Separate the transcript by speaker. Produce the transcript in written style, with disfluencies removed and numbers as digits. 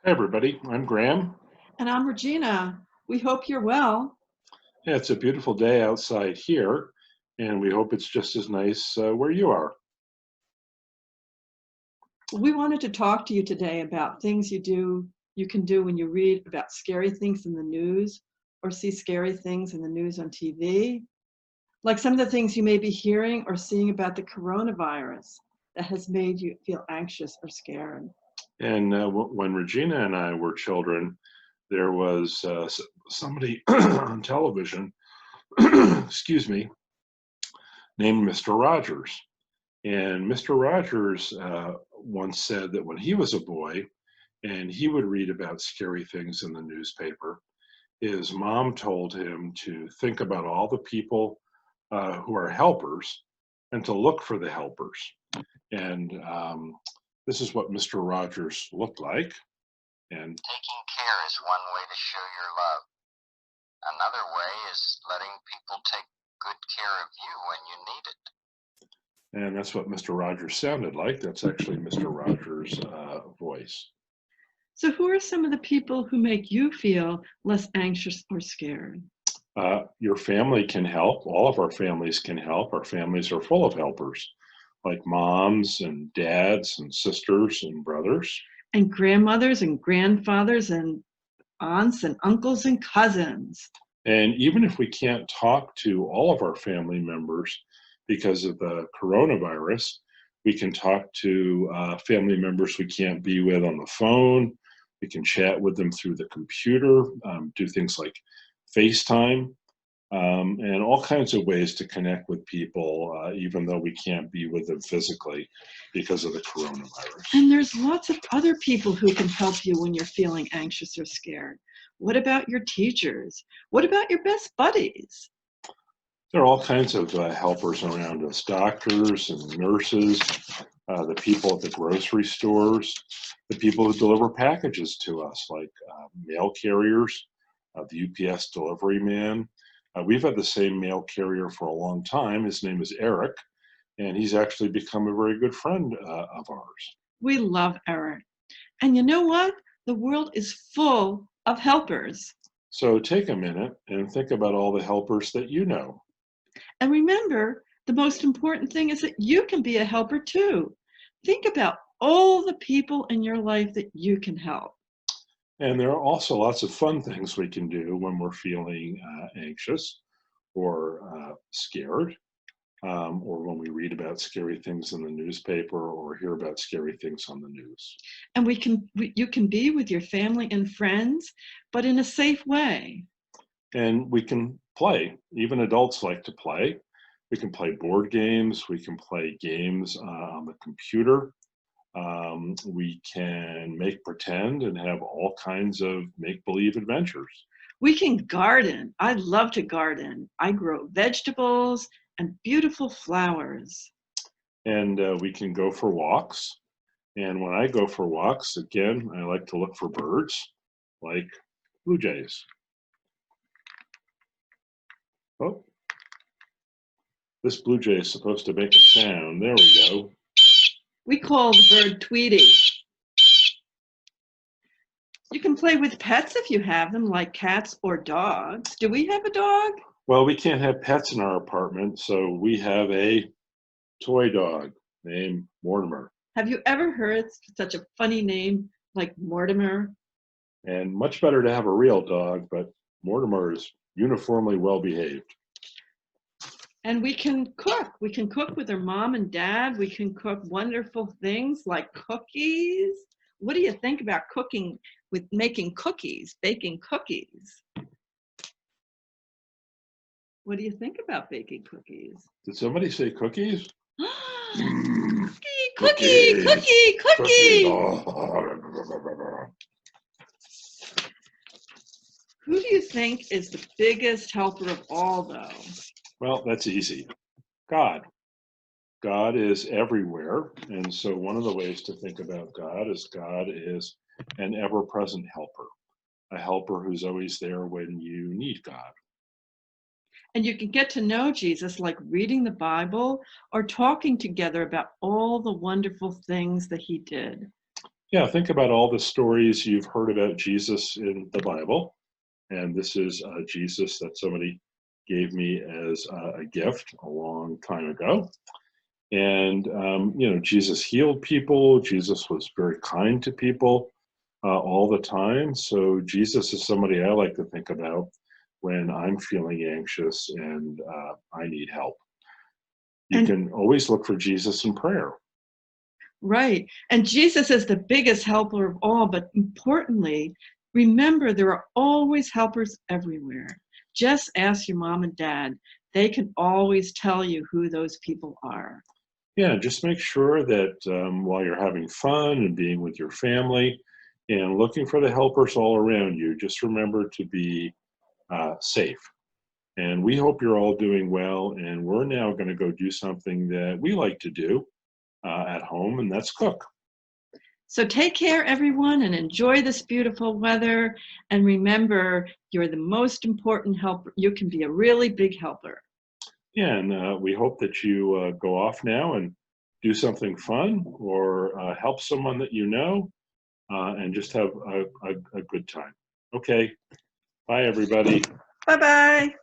Speaker 1: Hi, everybody. I'm Graham.
Speaker 2: And I'm Regina. We hope you're well.
Speaker 1: Yeah, it's a beautiful day outside here, and we hope it's just as nice where you are.
Speaker 2: We wanted to talk to you today about things you can do when you read about scary things in the news or see scary things in the news on TV. Like some of the things you may be hearing or seeing about the coronavirus that has made you feel anxious or scared.
Speaker 1: And when Regina and I were children, there was somebody on television, excuse me, named Mr. Rogers. And Mr. Rogers once said that when he was a boy and he would read about scary things in the newspaper, his mom told him to think about all the people who are helpers and to look for the helpers. And this is what Mr. Rogers looked like. And
Speaker 3: Taking care is one way to show your love. Another way is letting people take good care of you when you need it.
Speaker 1: and that's what Mr. Rogers sounded like. That's actually Mr. Rogers' voice.
Speaker 2: So, who are some of the people who make you feel less anxious or scared?
Speaker 1: Your family can help. All of our families can help. Our families are full of helpers, like moms and dads and sisters and brothers.
Speaker 2: And grandmothers and grandfathers and aunts and uncles and cousins.
Speaker 1: And even if we can't talk to all of our family members because of the coronavirus, we can talk to family members we can't be with on the phone. We can chat with them through the computer, do things like FaceTime, and all kinds of ways to connect with people, even though we can't be with them physically because of the coronavirus.
Speaker 2: And there's lots of other people who can help you when you're feeling anxious or scared. What about your teachers? What about your best buddies?
Speaker 1: There are all kinds of helpers around us, doctors and nurses, the people at the grocery stores, the people who deliver packages to us, like mail carriers, the UPS delivery man. We've had the same mail carrier for a long time. His name is Eric, and he's actually become a very good friend of ours.
Speaker 2: We love Eric. And you know what? The world is full of helpers.
Speaker 1: So take a minute and think about all the helpers that you know.
Speaker 2: And remember, the most important thing is that you can be a helper too. Think about all the people in your life that you can help.
Speaker 1: And there are also lots of fun things we can do when we're feeling anxious or scared, or when we read about scary things in the newspaper or hear about scary things on the news.
Speaker 2: And you can be with your family and friends, but in a safe way.
Speaker 1: And we can play. Even adults like to play. We can play board games. We can play games on the computer. We can make pretend and have all kinds of make-believe adventures.
Speaker 2: We can garden. I love to garden. I grow vegetables and beautiful flowers.
Speaker 1: And we can go for walks. And when I go for walks, again, I like to look for birds like blue jays. Oh, this blue jay is supposed to make a sound. There we go.
Speaker 2: We call the bird Tweety. You can play with pets if you have them, like cats or dogs. Do we have a dog?
Speaker 1: Well, we can't have pets in our apartment, so we have a toy dog named Mortimer.
Speaker 2: Have you ever heard such a funny name like Mortimer?
Speaker 1: And much better to have a real dog, but Mortimer is uniformly well behaved.
Speaker 2: And we can cook. We can cook with our mom and dad. We can cook wonderful things like cookies. What do you think about cooking with making cookies, baking cookies? What do you think about baking cookies?
Speaker 1: Did somebody say cookies?
Speaker 2: Cookie, cookie, cookie. Who do you think is the biggest helper of all, though?
Speaker 1: Well, that's easy. God. God is everywhere. And so one of the ways to think about God is an ever-present helper, a helper who's always there when you need God.
Speaker 2: And you can get to know Jesus like reading the Bible or talking together about all the wonderful things that he did.
Speaker 1: Yeah, think about all the stories you've heard about Jesus in the Bible. And this is Jesus that somebody gave me as a gift a long time ago. And, Jesus healed people. Jesus was very kind to people all the time. So Jesus is somebody I like to think about when I'm feeling anxious and I need help. You
Speaker 2: And
Speaker 1: can always look for Jesus in prayer.
Speaker 2: right. And Jesus is the biggest helper of all, but importantly, remember there are always helpers everywhere. Just ask your mom and dad. They can always tell you who those people are.
Speaker 1: Yeah, just make sure that while you're having fun and being with your family and looking for the helpers all around you, just remember to be safe. And we hope you're all doing well. And we're now going to go do something that we like to do at home, and that's cook.
Speaker 2: So take care, everyone, and enjoy this beautiful weather. And remember, you're the most important helper. You can be a really big helper.
Speaker 1: Yeah, and we hope that you go off now and do something fun or help someone that you know and just have a good time. Okay. Bye, everybody.
Speaker 2: Bye-bye.